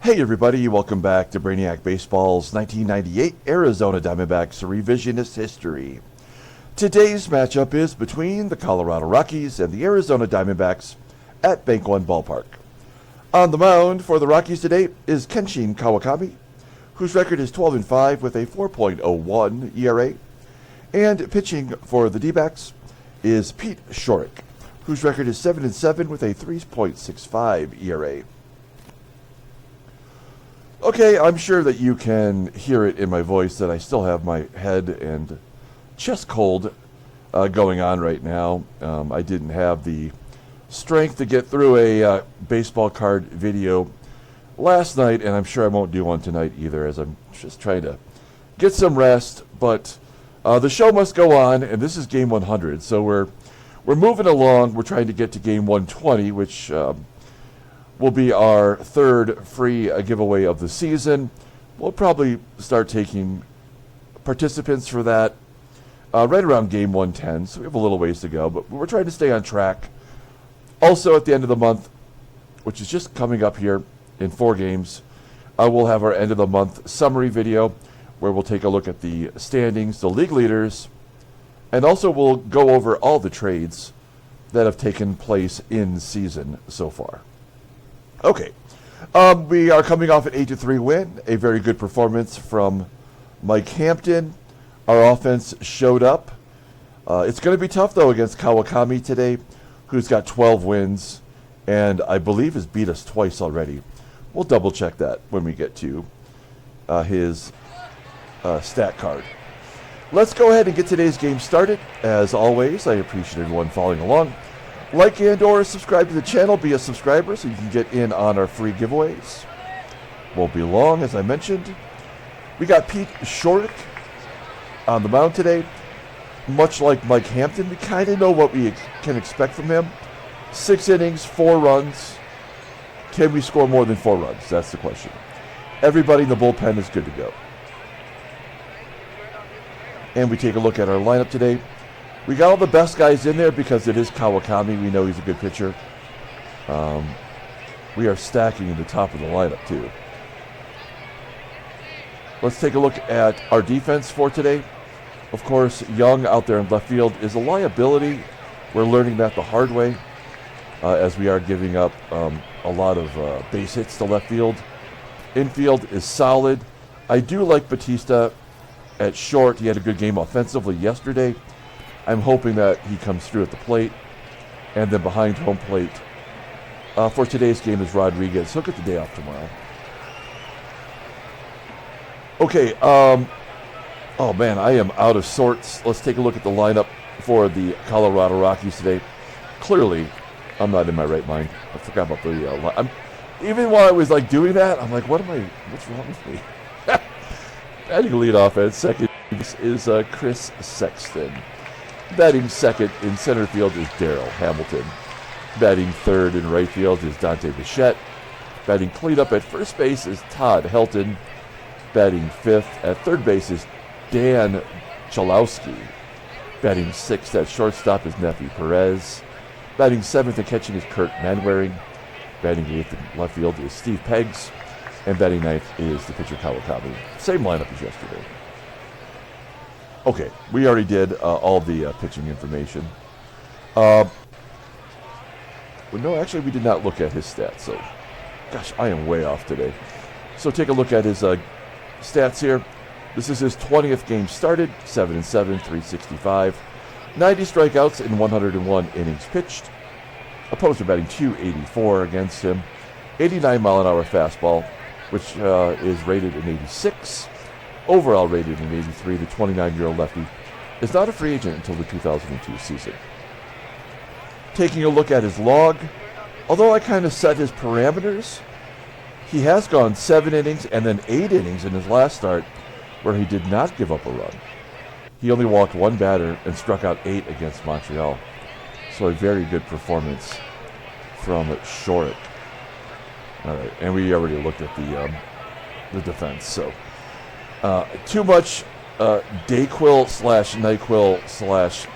Hey everybody, welcome back to Brainiac Baseball's 1998 Arizona Diamondbacks Revisionist History. Today's matchup is between the Colorado Rockies and the Arizona Diamondbacks at Bank One Ballpark. On the mound for the Rockies today is Kenshin Kawakami, whose record is 12-5 with a 4.01 ERA. And pitching for the D-backs is Pete Schourek, whose record is 7-7 with a 3.65 ERA. Okay, I'm sure that you can hear it in my voice that I still have my head and chest cold going on right now. I didn't have the strength to get through a baseball card video last night, and I'm sure I won't do one tonight either, as I'm just trying to get some rest. But the show must go on, and this is game 100, so we're moving along. We're trying to get to game 120, which will be our third free giveaway of the season. We'll probably start taking participants for that right around game 110, so we have a little ways to go, but we're trying to stay on track. Also, at the end of the month, which is just coming up here in 4 games, we'll have our end of the month summary video where we'll take a look at the standings, the league leaders, and also we'll go over all the trades that have taken place in season so far. Okay, we are coming off an 8-3 win, a very good performance from Mike Hampton. Our offense showed up. It's going to be tough, though, against Kawakami today, who's got 12 wins and I believe has beat us twice already. We'll double-check that when we get to his stat card. Let's go ahead and get today's game started. As always, I appreciate everyone following along. Like and or subscribe to the channel, be a subscriber so you can get in on our free giveaways. Won't be long, as I mentioned. We got Pete Schourek on the mound today. Much like Mike Hampton, we kind of know what we can expect from him. 6 innings, 4 runs. Can we score more than 4 runs? That's the question. Everybody in the bullpen is good to go. And we take a look at our lineup today. We got all the best guys in there because it is Kawakami. We know he's a good pitcher. We are stacking in the top of the lineup, too. Let's take a look at our defense for today. Of course, Young out there in left field is a liability. We're learning that the hard way as we are giving up a lot of base hits to left field. Infield is solid. I do like Batista at short. He had a good game offensively yesterday. I'm hoping that he comes through at the plate. And then behind home plate for today's game is Rodriguez. He'll get the day off tomorrow. Okay, oh man, I am out of sorts. Let's take a look at the lineup for the Colorado Rockies today. Clearly, I'm not in my right mind. I forgot about the even while I was like doing that, I'm like, what's wrong with me? Batting leadoff at second is Chris Sexton. Batting second in center field is Darryl Hamilton. Batting third in right field is Dante BICHETTE. Batting cleanup at first base is Todd HELTON. Batting fifth at third base is Dan CHOLOWSKY. Batting sixth at shortstop is Neifi PEREZ. Batting seventh and catching is Kirt MANWARING. Batting eighth in left field is Steve PEGUES. And batting ninth is the pitcher Kawakami. Same lineup as yesterday. Okay, we already did all the pitching information. Well, no, actually, we did not look at his stats. So, gosh, I am way off today. So take a look at his stats here. This is his 20th game started, 7-7, 365, 90 strikeouts in 101 innings pitched. Opponents are batting .284 against him. 89-mile-an-hour fastball, which is rated an 86. Overall rated an 83. The 29-year-old lefty is not a free agent until the 2002 season. Taking a look at his log, although I kind of set his parameters, he has gone 7 innings and then 8 innings in his last start where he did not give up a run. He only walked 1 batter and struck out 8 against Montreal. So a very good performance from Schourek. All right, and we already looked at the defense. So too much Dayquil / NyQuil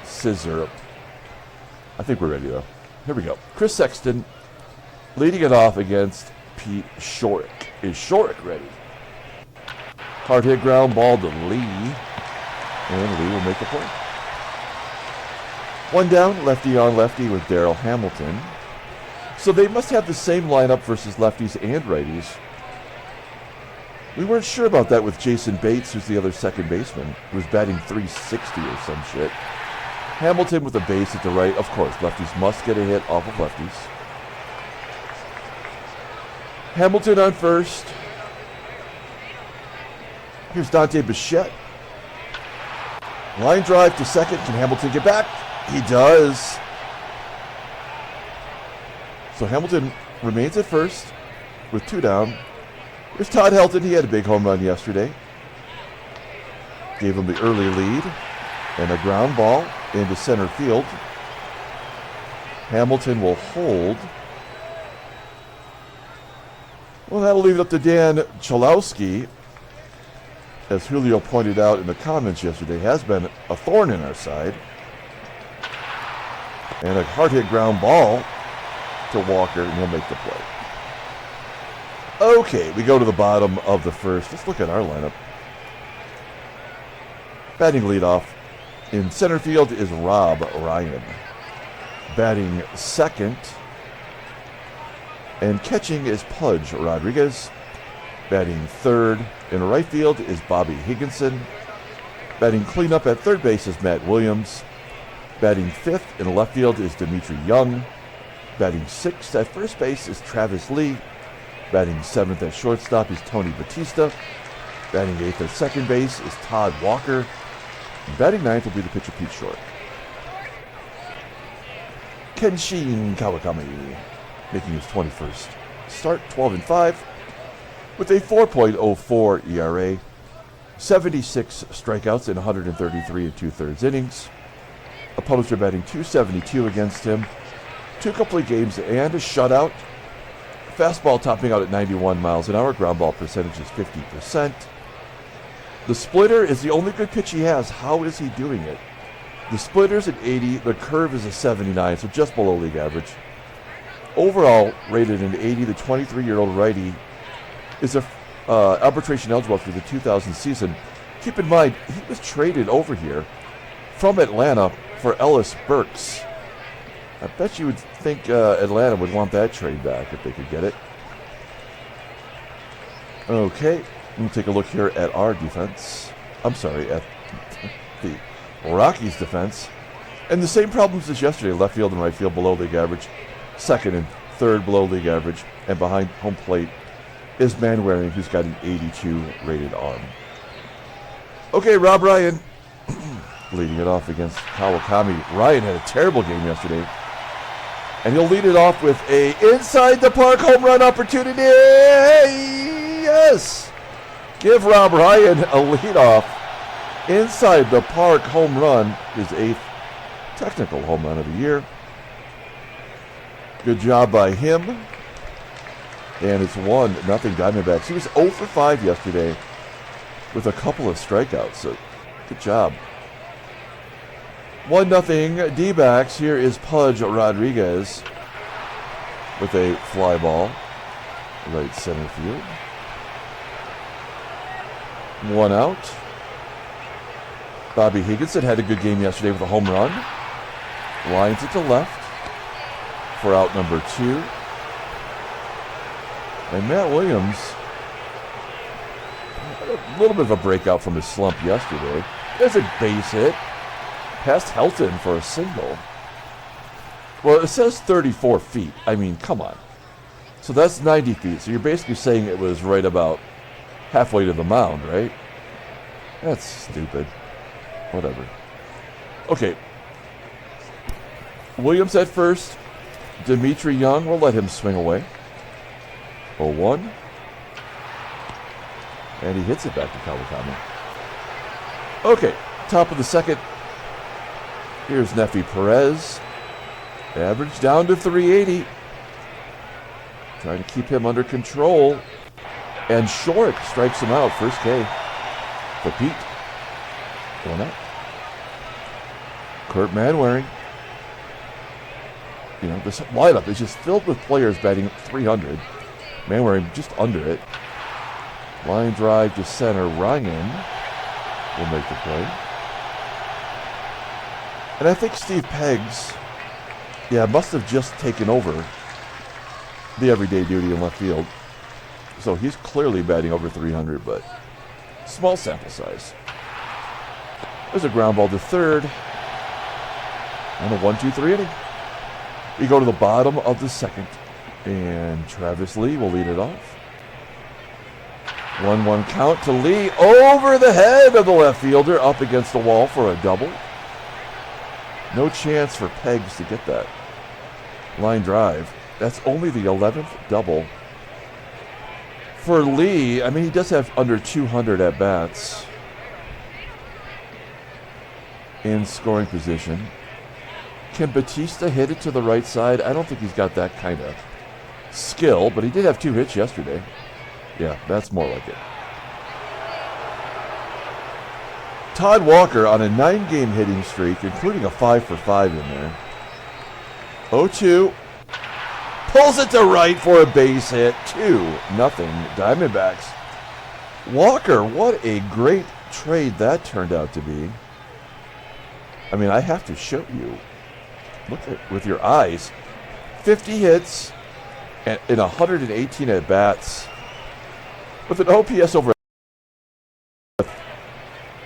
/ scissor. I think we're ready though. Here we go. Chris Sexton leading it off against Pete Schourek. is Schourek ready? Hard hit ground ball to Lee. And Lee will make the play. One down, lefty on lefty with Darryl Hamilton. So they must have the same lineup versus lefties and righties. We weren't sure about that with Jason Bates, who's the other second baseman, who was batting .360 or some shit. Hamilton with a base at the right. Of course, lefties must get a hit off of lefties. Hamilton on first. Here's Dante Bichette. Line drive to second. Can Hamilton get back? He does. So Hamilton remains at first with 2 down. Here's Todd HELTON. He had a big home run yesterday. Gave him the early lead. And a ground ball into center field. Hamilton will hold. Well, that'll leave it up to Dan CHOLOWSKY. As Julio pointed out in the comments yesterday, has been a thorn in our side. And a hard hit ground ball to Walker, and he'll make the play. Okay, we go to the bottom of the first. Let's look at our lineup. Batting leadoff in center field is Rob Ryan. Batting second and catching is Pudge Rodriguez. Batting third in right field is Bobby Higginson. Batting cleanup at third base is Matt Williams. Batting fifth in left field is Dmitri Young. Batting sixth at first base is Travis Lee. Batting seventh at shortstop is Tony Batista. Batting eighth at second base is Todd Walker. And batting ninth will be the pitcher Pete Short. Kenshin Kawakami making his 21st start, 12-5, with a 4.04 ERA, 76 strikeouts in 133 2/3 innings. Opponents are batting .272 against him, 2 complete games and a shutout. Fastball topping out at 91 miles an hour. Ground ball percentage is 50%. The splitter is the only good pitch he has. How is he doing it? The splitter's at 80. The curve is a 79, so just below league average. Overall, rated an 80, the 23-year-old righty is arbitration eligible for the 2000 season. Keep in mind, he was traded over here from Atlanta for Ellis Burks. I bet you would think Atlanta would want that trade back if they could get it. Okay, we'll take a look here at our defense. I'm sorry, at the Rockies defense. And the same problems as yesterday. Left field and right field below league average. Second and third below league average. And behind home plate is MANWARING, who's got an 82 rated arm. Okay, Rob Ryan leading it off against Kawakami. Ryan had a terrible game yesterday. And he'll lead it off with a inside the park home run opportunity. Yes! Give Rob Ryan a leadoff. Inside the park home run, his 8th technical home run of the year. Good job by him. And it's 1-0 Diamondbacks. He was 0 for 5 yesterday with a couple of strikeouts, so good job. 1-0 D-backs. Here is Pudge Rodriguez with a fly ball, right center field. 1 out. Bobby Higginson had a good game yesterday with a home run. Lines it to left for out number 2. And Matt Williams, a little bit of a breakout from his slump yesterday. There's a base hit. Past HELTON for a single. Well, it says 34 feet. I mean, come on. So that's 90 feet. So you're basically saying it was right about halfway to the mound, right? That's stupid. Whatever. Okay. Williams at first. Dmitri Young, we'll let him swing away. 0-1. And he hits it back to Kawakami. Okay, top of the second. Here's Neifi PEREZ. Average down to 380. Trying to keep him under control. And Schourek strikes him out. First K for Pete. 1 out. Kirt MANWARING. You know, this lineup is just filled with players batting .300. MANWARING just under it. Line drive to center. Ryan will make the play. And I think Steve Peggs, must have just taken over the everyday duty in left field. So he's clearly batting over 300, but small sample size. There's a ground ball to third. And a 1-2-3 inning. We go to the bottom of the second. And Travis Lee will lead it off. 1-1 count to Lee over the head of the left fielder, up against the wall for a double. No chance for Peggs to get that. Line drive. That's only the 11th double for Lee. I mean, he does have under 200 at-bats in scoring position. Can Batista hit it to the right side? I don't think he's got that kind of skill, but he did have 2 hits yesterday. Yeah, that's more like it. Todd Walker on a 9-game hitting streak, including a 5-for-5 in there. 0-2. Pulls it to right for a base hit. 2-0 Diamondbacks. Walker, what a great trade that turned out to be. I mean, I have to show you. Look at it with your eyes. 50 hits and in 118 at-bats. With an OPS over,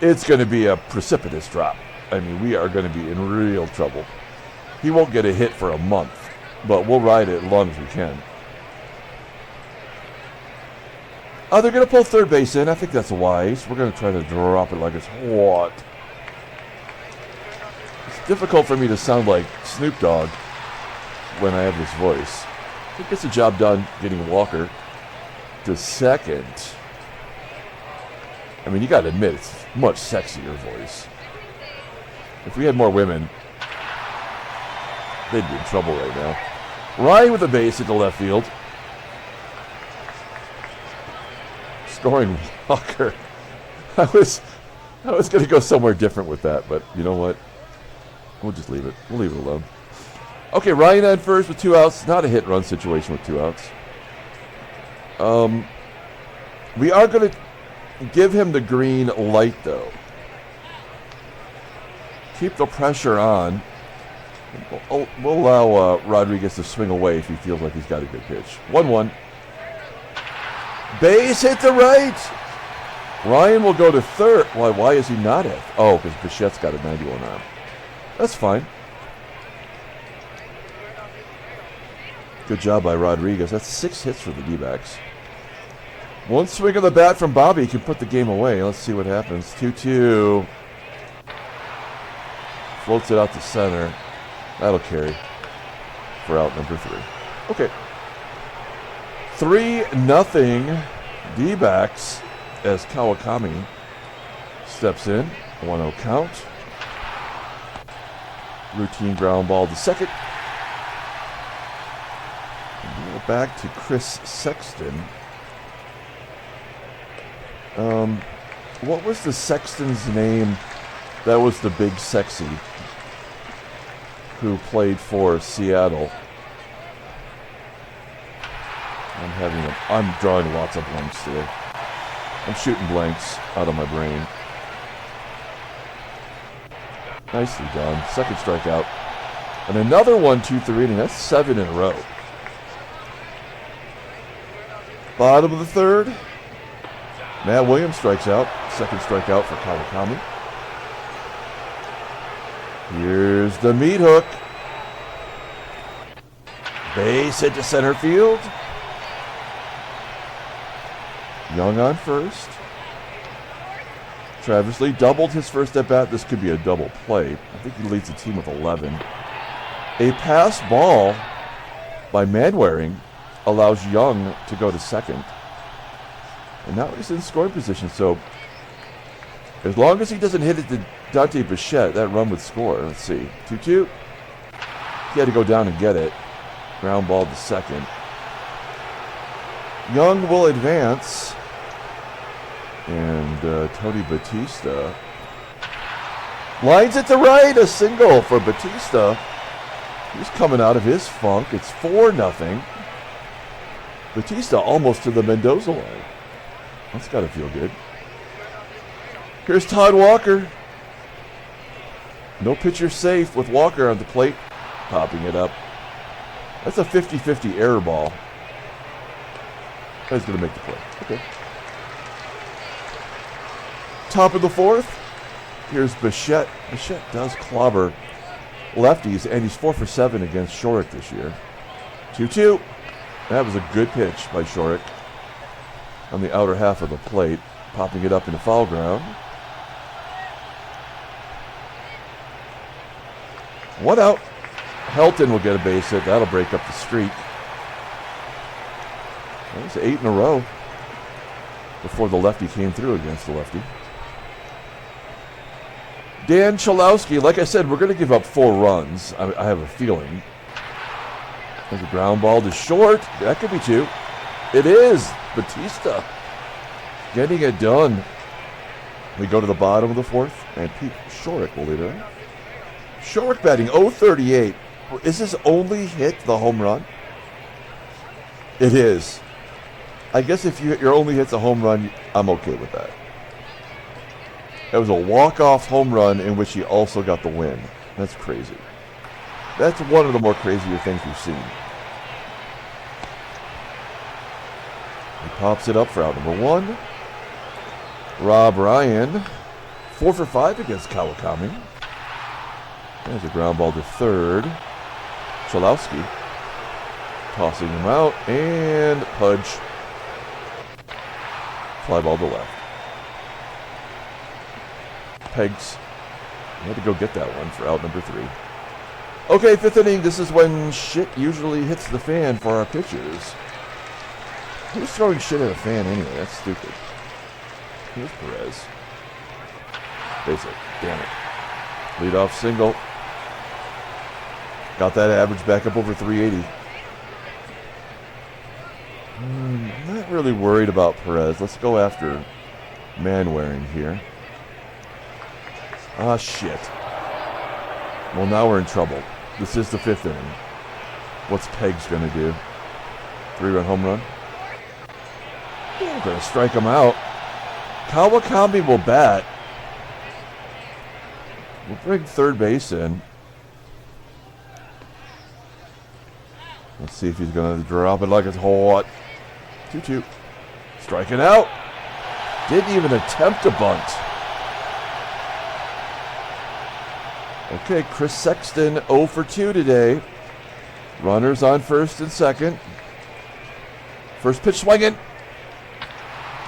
it's going to be a precipitous drop. I mean, we are going to be in real trouble. He won't get a hit for a month, but we'll ride it as long as we can. Oh, they're going to pull third base in. I think that's wise. We're going to try to drop it like it's hot. It's difficult for me to sound like Snoop Dogg when I have this voice. It gets the job done getting Walker to second. I mean, you got to admit, it's a much sexier voice. If we had more women, they'd be in trouble right now. Ryan with a base at the left field. Scoring Walker. I was going to go somewhere different with that, but you know what? We'll just leave it. We'll leave it alone. Okay, Ryan on first with 2 outs. Not a hit-run situation with 2 outs. We are going to give him the green light, though. Keep the pressure on. We'll allow Rodriguez to swing away if he feels like he's got a good pitch. 1-1. Base hit to right. Ryan will go to third. Why is he not at? Oh, because Bichette's got a 91 arm. That's fine. Good job by Rodriguez. That's 6 hits for the D-backs. One swing of the bat from Bobby can put the game away. Let's see what happens. 2-2. Floats it out to center. That'll carry for out number 3. Okay. 3-0 D-backs as Kawakami steps in. 1-0 count. Routine ground ball to second. And we're back to Chris Sexton. What was the Sexton's name? That was the big sexy who played for Seattle. I'm drawing lots of blanks today. I'm shooting blanks out of my brain. Nicely done. Second strikeout. And another 1-2-3 inning. That's 7 in a row. Bottom of the third. Matt Williams strikes out. Second strikeout for Kawakami. Here's the meat hook. Base hit to center field. Young on first. Travis Lee doubled his first at bat. This could be a double play. I think he leads the team with 11. A pass ball by Manwaring allows Young to go to second. And now he's in scoring position. So as long as he doesn't hit it to Dante Bichette, that run would score. Let's see. 2-2. He had to go down and get it. Ground ball to second. Young will advance. And Tony Batista lines it to right. A single for Batista. He's coming out of his funk. It's 4-0. Batista almost to the Mendoza line. That's got to feel good. Here's Todd Walker. No pitcher safe with Walker on the plate. Popping it up. That's a 50-50 error ball. He's going to make the play. Okay. Top of the fourth. Here's Bichette. Bichette does clobber lefties, and he's 4 for 7 against Schourek this year. 2-2. That was a good pitch by Schourek on the outer half of the plate, popping it up into foul ground. 1 out. HELTON will get a base hit. That'll break up the streak. That was 8 in a row before the lefty came through against the lefty. Dan CHOLOWSKY, like I said, we're going to give up 4 runs. I have a feeling. There's a ground ball to short. That could be 2. It is. BATISTA getting it done. We go to the bottom of the fourth, and Pete Schourek will lead it off. Schourek batting .038. Is his only hit the home run? It is. I guess if your only hit's a home run, I'm okay with that. That was a walk-off home run in which he also got the win. That's crazy. That's one of the more crazier things we've seen. He pops it up for out number 1. Rob Ryan, 4 for 5 against Kawakami. There's a ground ball to third. CHOLOWSKY tossing him out, and Pudge. Fly ball to left. Pegs. I had to go get that one for out number 3. Okay, 5th inning. This is when shit usually hits the fan for our pitchers. Who's throwing shit at a fan anyway? That's stupid. Here's PEREZ. Basic. Damn it. Leadoff single. Got that average back up over 380. Not really worried about PEREZ. Let's go after MANWARING here. Ah, shit. Well, now we're in trouble. This is the 5th inning. What's Pegs going to do? 3-run home run? Going to strike him out. Kawakami will bat. We'll bring third base in. Let's see if he's going to drop it like it's hot. 2-2. Striking out. Didn't even attempt a bunt. Okay, Chris Sexton 0 for 2 today. Runners on first and second. First pitch swinging.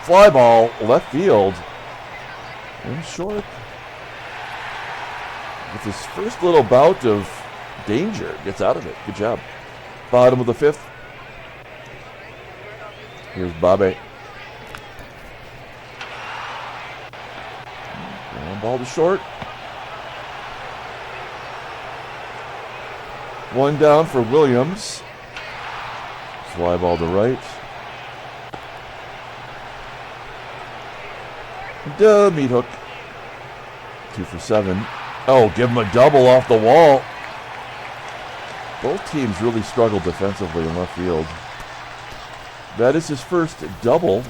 Fly ball, left field. And Schourek, with his first little bout of danger, gets out of it. Good job. Bottom of the 5th. Here's Bobby. Ground ball to short. 1 down for Williams. Fly ball to right. Meat hook. 2 for 7. Oh, give him a double off the wall. Both teams really struggled defensively in left field. That is his first double.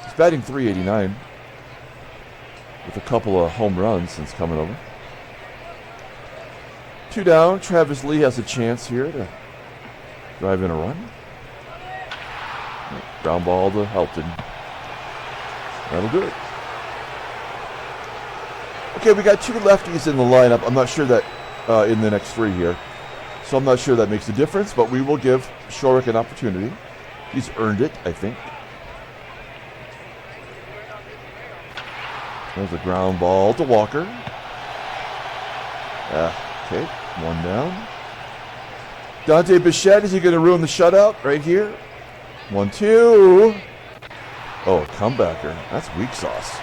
He's batting .389 with a couple of home runs since coming over. 2 down. Travis Lee has a chance here to drive in a run. Ground ball to HELTON. That'll do it. Okay, we got 2 lefties in the lineup. I'm not sure that in the next 3 here. So I'm not sure that makes a difference, but we will give Schourek an opportunity. He's earned it, I think. There's a ground ball to Walker. Okay, 1 down. Dante Bichette, is he going to ruin the shutout right here? 1-2. Oh, comebacker. That's weak sauce.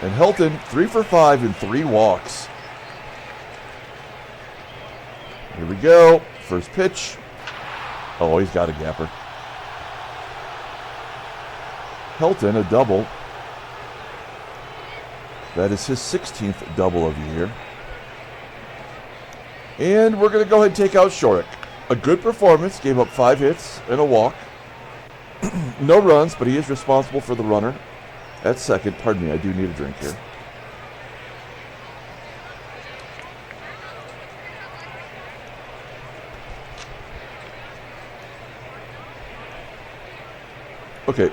And HELTON, 3 for 5 and 3 walks. Here we go. First pitch. Oh, he's got a gapper. HELTON, a double. That is his 16th double of the year. And we're going to go ahead and take out Schourek. A good performance. Gave up 5 hits and a walk. No runs, but he is responsible for the runner at second. Pardon me, I do need a drink here. Okay.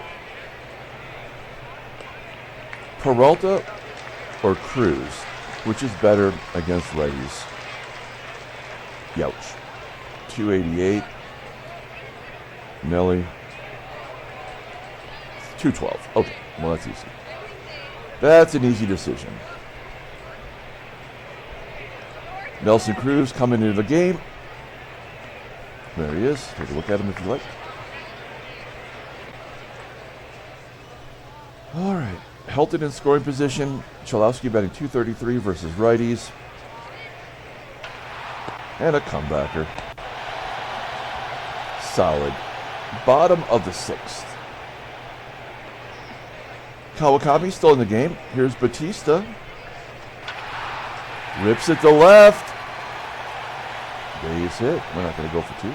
Peralta or Cruz? Which is better against righties? Youch. 288. Nelly. 212. Okay, well that's easy. That's an easy decision. Nelson Cruz coming into the game. There he is. Take a look at him if you like. All right. Helton in scoring position. CHOLOWSKY batting 233 versus righties. And a comebacker. Solid. Bottom of the sixth. Kawakami still in the game. Here's BATISTA. Rips it to left. Base hit. We're not going to go for two.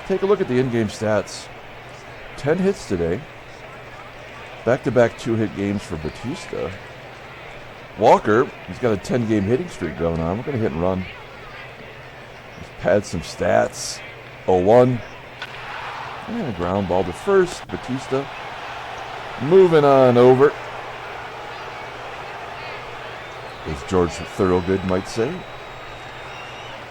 Take a look at the in-game stats. 10 hits today. Back-to-back 2-hit games for BATISTA. Walker, he's got a 10-game hitting streak going on. We're going to hit and run. Let's pad some stats. 0-1. And a ground ball to first. BATISTA moving on over. As George Thorogood might say.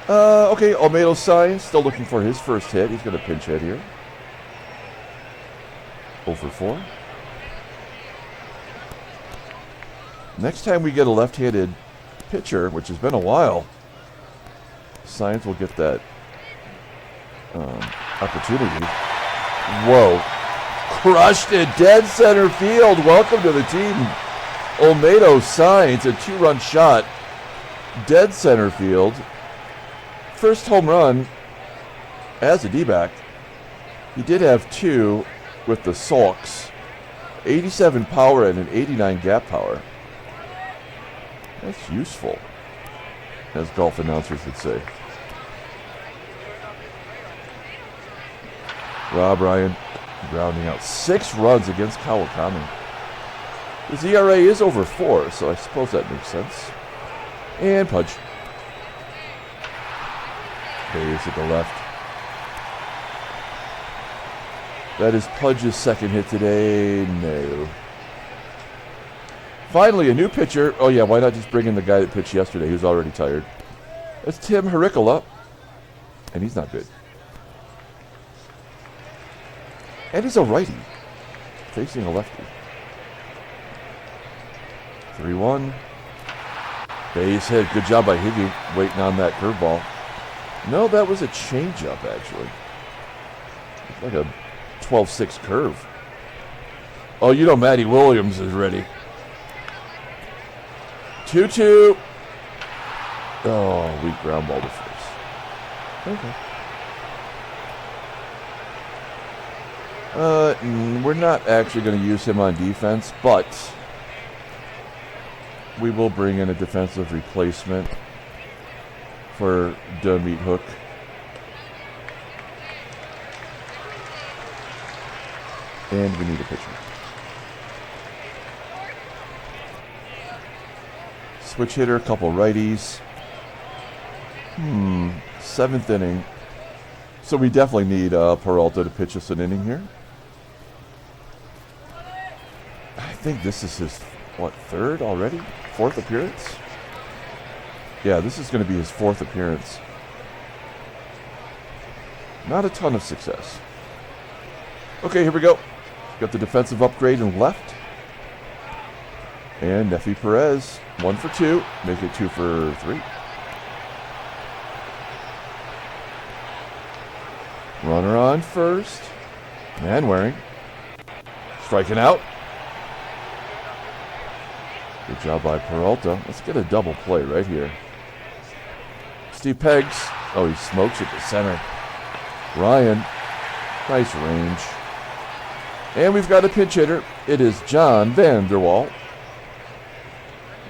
Okay, Olmedo Signs still looking for his first hit. He's got a pinch hit here. 0 for 4. Next time we get a left-handed pitcher, which has been a while, Signs will get that opportunity. Whoa. Crushed it. Dead center field. Welcome to the team. Olmedo Signs, a 2-run shot. Dead center field. First home run as a D-back. He did have 2 with the Sulks. 87 power and an 89 gap power. That's useful, as golf announcers would say. Rob Ryan grounding out 6 runs against Kawakami. His ERA is over 4, so I suppose that makes sense. And Pudge. Hayes at the left. That is Pudge's second hit today. No. Finally, a new pitcher. Oh, yeah, why not just bring in the guy that pitched yesterday? He was already tired. That's Tim Hurricola. And he's not good. And he's a righty. Facing a lefty. 3-1. Base hit. Good job by Higgy waiting on that curveball. No, that was a changeup, actually. Like a 12-6 curve. Oh, you know Matty Williams is ready. 2-2. Oh, weak ground ball to first. Okay. We're not actually going to use him on defense, but we will bring in a defensive replacement for Dmitri Hook. And we need a pitcher. Switch hitter, a couple righties. 7th inning. So we definitely need Peralta to pitch us an inning here. I think this is his, third already? 4th appearance? Yeah, this is going to be his 4th appearance. Not a ton of success. Okay, here we go. Got the defensive upgrade in left. And Neifi PEREZ, 1 for 2. Make it 2 for 3. Runner on first. MANWARING. Striking out. Good job by Peralta. Let's get a double play right here. Steve Pegs. Oh, he smokes it to center. Ryan. Nice range. And we've got a pinch hitter. It is John Vanderwall.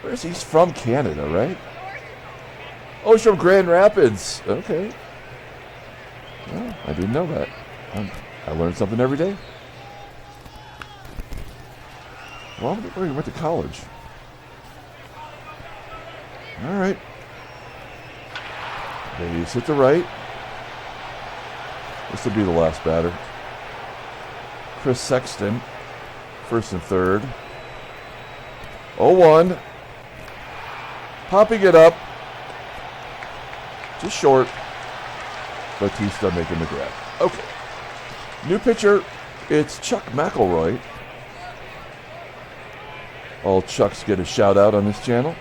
Where's he's from? Canada, right? Oh, he's from Grand Rapids. Okay. Well, I didn't know that. I learn something every day. Well, where you went to college. All right. Base hit the right. This will be the last batter. Chris Sexton, first and third. 0-1. Popping it up. Just short. Batista making the grab. Okay. New pitcher. It's Chuck McElroy. All Chucks get a shout out on this channel.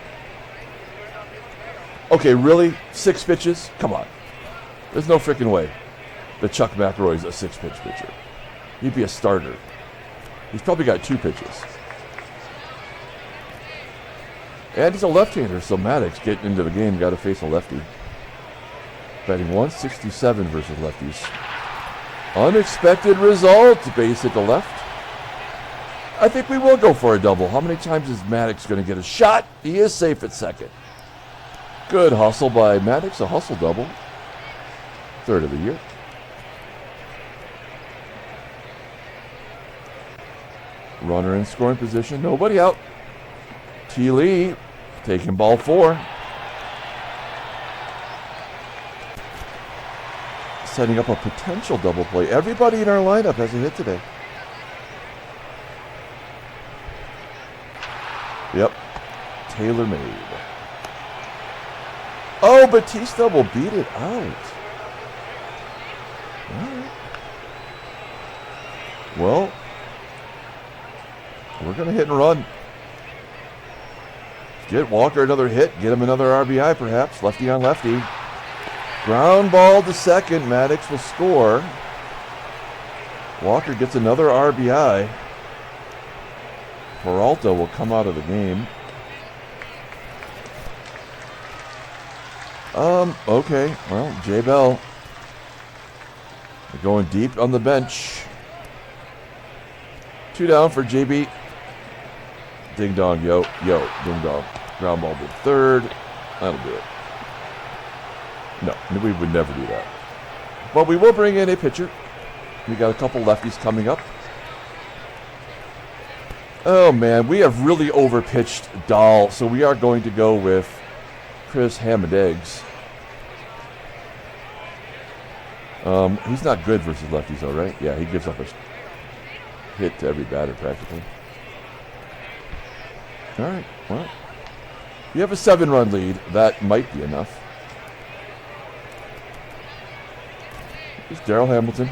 Okay, really? 6 pitches? Come on. There's no freaking way that Chuck McElroy's a 6-pitch pitcher. He'd be a starter. He's probably got 2 pitches. And he's a left-hander, so Maddox getting into the game got to face a lefty. Batting 167 versus lefties. Unexpected result. Base hit the left. I think we will go for a double. How many times is Maddox going to get a shot? He is safe at second. Good hustle by Maddox. A hustle double. Third of the year. Runner in scoring position. Nobody out. T. Lee taking ball 4. Setting up a potential double play. Everybody in our lineup has a hit today. Yep. Tailor-made. Oh, Batista will beat it out. All right. Well, we're going to hit and run. Get Walker another hit. Get him another RBI, perhaps. Lefty on lefty. Ground ball to second. Maddox will score. Walker gets another RBI. Peralta will come out of the game. Okay. Well, J. Bell going deep on the bench. 2 down for JB. Ding dong, yo, ding dong. Ground ball to third. That'll do it. No, we would never do that. But we will bring in a pitcher. We got a couple lefties coming up. Oh man, we have really overpitched Dahl, so we are going to go with Chris Ham and Eggs. He's not good versus lefties, though, right? Yeah, he gives up a hit to every batter practically. All right, well, you have a 7-run lead. That might be enough. Here's Darryl Hamilton.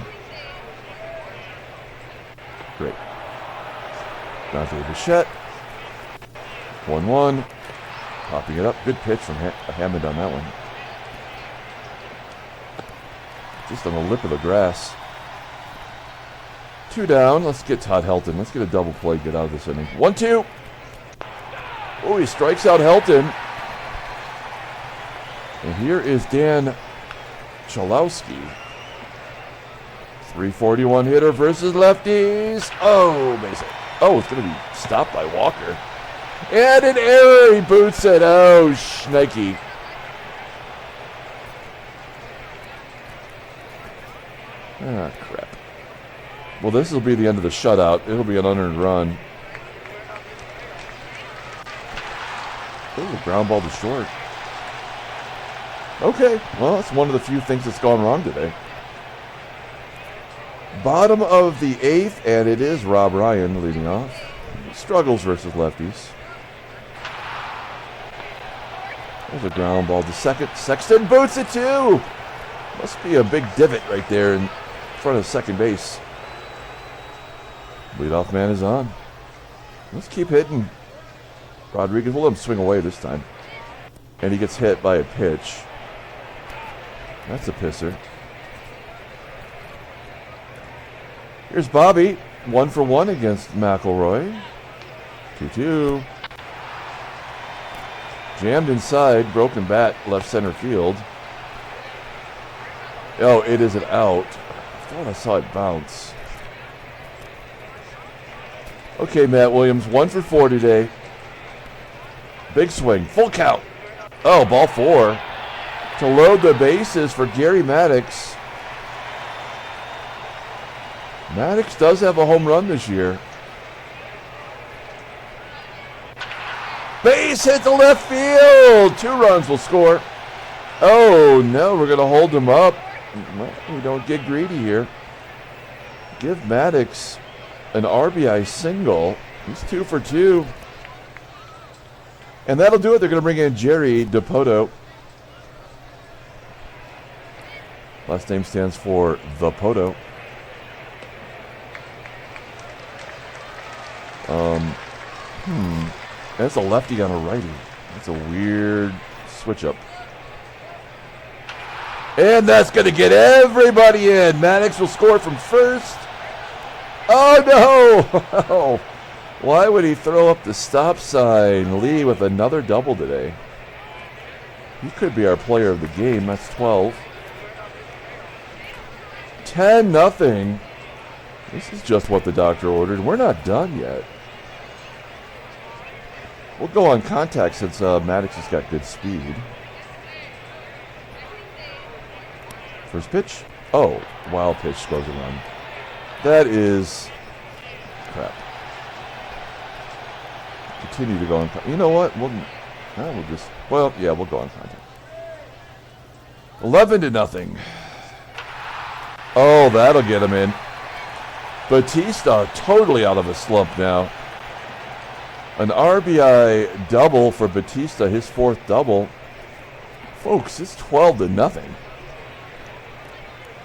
Great. Dante Bichette. 1-1. Popping it up. Good pitch from Hammond on that one. Just on the lip of the grass. 2 down. Let's get Todd HELTON. Let's get a double play. Get out of this inning. 1-2. Oh, he strikes out HELTON. And here is Dan CHOLOWSKY. 341 hitter versus lefties. Oh, base hit. Oh, it's going to be stopped by Walker. And an error. He boots it. Oh, shnikey. Ah, crap. Well, this will be the end of the shutout. It'll be an unearned run. Oh, ground ball to short. Okay, well, that's one of the few things that's gone wrong today. Bottom of the 8th, and it is Rob Ryan leading off. Struggles versus lefties. There's a ground ball to second. Sexton boots it too. Must be a big divot right there in front of second base. Leadoff man is on. Let's keep hitting. Rodriguez will let him swing away this time. And he gets hit by a pitch. That's a pisser. Here's Bobby. 1 for 1 against McElroy. 2-2. Jammed inside. Broken bat. Left center field. Oh, it is an out. I thought I saw it bounce. Okay, Matt Williams. 1 for 4 today. Big swing. Full count. Oh, ball 4. To load the bases for Gary Maddox. Maddox does have a home run this year. Base hit to left field. 2 runs will score. Oh, no, we're going to hold him up. We don't get greedy here. Give Maddox an RBI single. He's 2 for 2. And that'll do it. They're going to bring in Jerry DePoto. Last name stands for The Poto. That's a lefty on a righty. That's a weird switch up. And that's going to get everybody in. Maddox will score from first. Oh, no. Why would he throw up the stop sign? Lee with another double today. He could be our player of the game. That's 12. 10-0. This is just what the doctor ordered. We're not done yet. We'll go on contact since Maddox has got good speed. First pitch. Oh, wild pitch, scores a run. That is crap. Continue to go on. You know what? We'll go on contact. 11-0. Oh, that'll get him in. Batista totally out of a slump now. An RBI double for Batista, his 4th double. Folks, it's 12-0.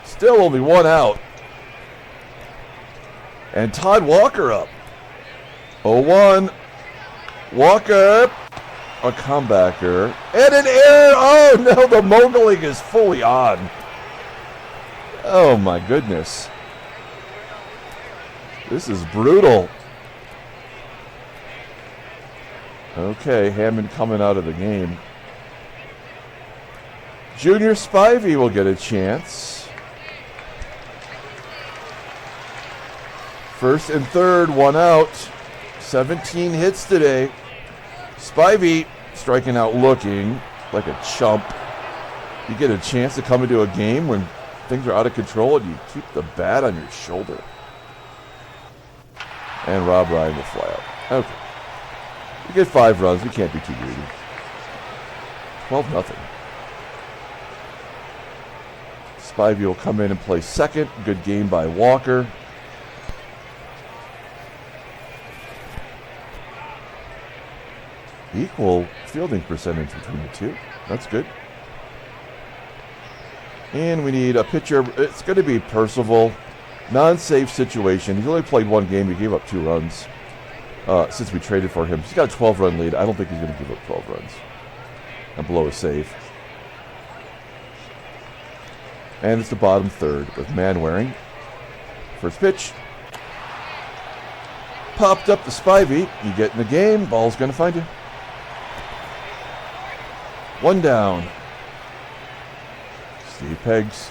Still only 1 out. And Todd Walker up. 0-1. Walker. A comebacker. And an error. Oh, no, the moguling is fully on. Oh, my goodness. This is brutal. Okay, Hammond coming out of the game. Junior Spivey will get a chance. First and third, 1 out. 17 hits today. Spivey striking out looking like a chump. You get a chance to come into a game when things are out of control and you keep the bat on your shoulder. And Rob Ryan will fly out. Okay. We get 5 runs. We can't be too greedy. 12-0. Spivey will come in and play second. Good game by Walker. Equal fielding percentage between the two. That's good. And we need a pitcher. It's going to be Percival. Non-safe situation. He's only played 1 game. He gave up 2 runs since we traded for him. He's got a 12-run lead. I don't think he's going to give up 12 runs and blow a save. And it's the bottom third with Manwaring. First pitch. Popped up to Spivey. You get in the game. Ball's going to find you. 1 down. Steve Pegs.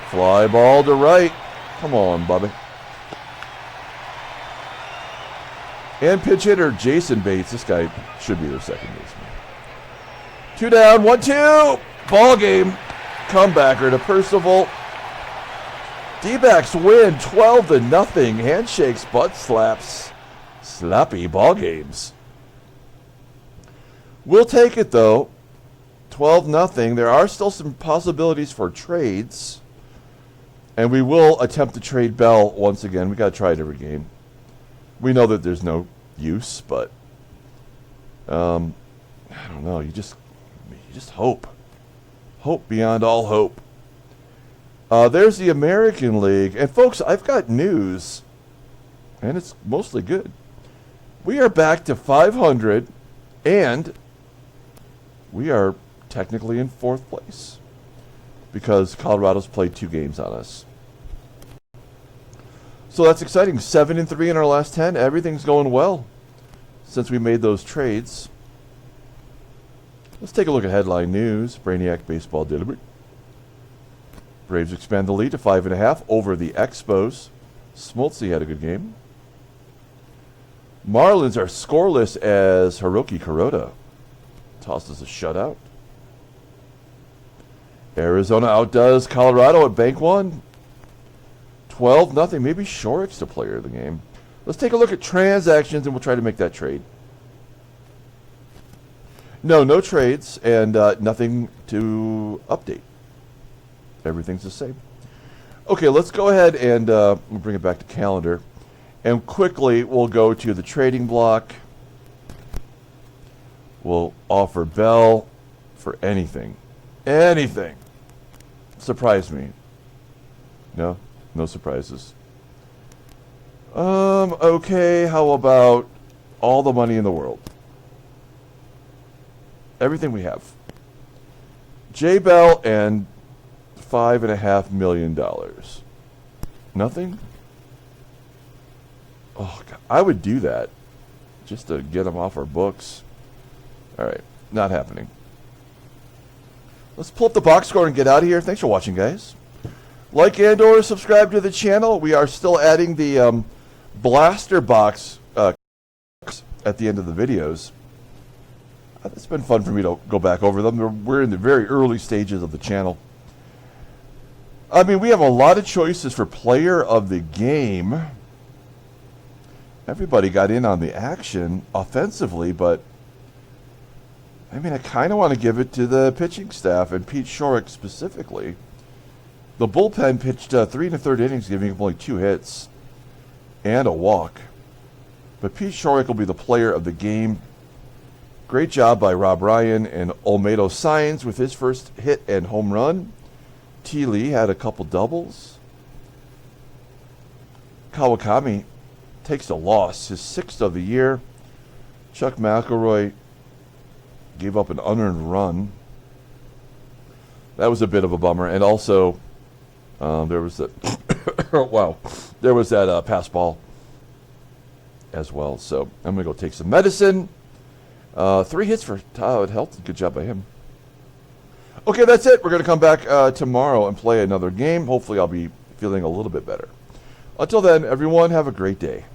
Fly ball to right. Come on, Bubby. And pitch hitter Jason Bates. This guy should be their second baseman. 2 down, 1-2. Ball game. Comebacker to Percival. D-backs win 12-0. Handshakes, butt slaps. Sloppy ball games. We'll take it though. 12-0. There are still some possibilities for trades. And we will attempt to trade Bell once again. We got to try it every game. We know that there's no use, but I don't know. You just hope. Hope beyond all hope. There's the American League. And folks, I've got news. And it's mostly good. We are back to 500. And we are technically in 4th place. Because Colorado's played 2 games on us. So that's exciting. 7-3 in our last 10. Everything's going well since we made those trades. Let's take a look at headline news. Brainiac Baseball Daily. Braves expand the lead to 5.5 over the Expos. Smoltzy had a good game. Marlins are scoreless as Hiroki Kuroda tosses a shutout. Arizona outdoes Colorado at Bank 1. 12-0. Maybe Schourek's the player of the game. Let's take a look at transactions, and we'll try to make that trade. No trades, and nothing to update. Everything's the same. Okay, let's go ahead and we'll bring it back to calendar. And quickly, we'll go to the trading block. We'll offer Bell for anything. Anything. Surprise me. No surprises. Okay, how about all the money in the world? Everything we have. J Bell and $5.5 million. Nothing? Oh, God, I would do that just to get them off our books. All right, not happening. Let's pull up the box score and get out of here. Thanks for watching, guys. Like and or subscribe to the channel. We are still adding the blaster box at the end of the videos. It's been fun for me to go back over them. We're in the very early stages of the channel. I mean, we have a lot of choices for player of the game. Everybody got in on the action offensively, but I mean, I kind of want to give it to the pitching staff and Pete Schourek specifically. The bullpen pitched 3 1/3 innings, giving up only 2 hits and a walk. But Pete Schourek will be the player of the game. Great job by Rob Ryan and Olmedo Signs with his first hit and home run. T. Lee had a couple doubles. Kawakami takes a loss, his 6th of the year. Chuck McElroy gave up an unearned run. That was a bit of a bummer. And also, there was that wow, there was that pass ball as well. So I'm gonna go take some medicine. 3 hits for Todd. HELTON. Good job by him. Okay, that's it. We're going to come back tomorrow and play another game. Hopefully I'll be feeling a little bit better. Until then, everyone, have a great day.